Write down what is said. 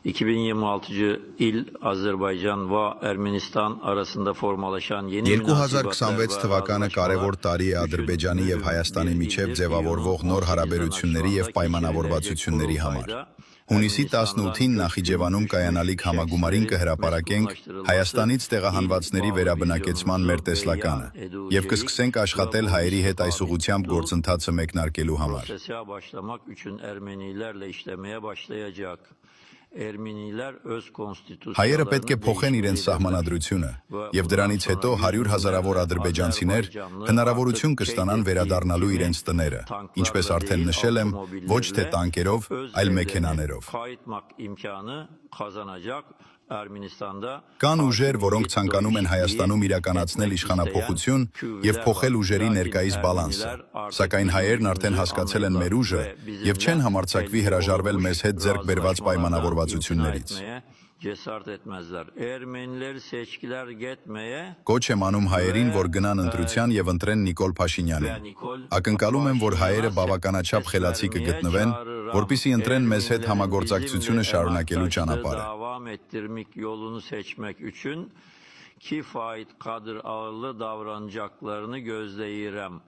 2026 il Azerbaycan ve Ermenistan arasında formalaşan yeni 2026 թվականը կարևոր տարի է Ադրբեջանի եւ Հայաստանի միջև ձևավորվող նոր հարաբերությունների եւ պայմանավորվածությունների համար։ Հունիսի 18-ին Նախիջևանում կայանալիք համագումարին կհրապարակենք Հայաստանից տեղահանվածների վերաբնակեցման մեր տեսլականը եւ կսկսենք աշխատել հայերի հետ այս ուղղությամբ գործընթացը մեկնարկելու համար։ Հայերը պետք է փոխեն իրենց սահմանադրությունը եւ դրանից հետո 100 հազարավոր ադրբեջանցիներ հնարավորություն կստանան վերադառնալու իրենց տները, ինչպես արդեն նշել եմ, ոչ թե տանկերով, այլ մեքենաներով։ Կան ուժեր, որոնք ցանկանում են Հայաստանում իրականացնել իշխանափոխություն եւ փոխել ուժերի ներկայիս բալանսը, սակայն հայերն արդեն հասկացել են մեր ուժը եւ չեն համարձակվի հրաժարվել մեզ հետ ձեռք բերված պայմանավորվածություններից։ Կոչ եմ անում հայերին, որ գնան ընտրության եւ ընտրեն Նիկոլ Փաշինյանին։ Ակնկալում եմ, որ հայերը բավականաչափ խելացի կգտնվեն, որպեսզի ընտրեն մեզ հետ համագործակցությունը շարունակելու ճանապարհը։ Kifayet kadar ağırlı davranacaklarını gözləyirəm.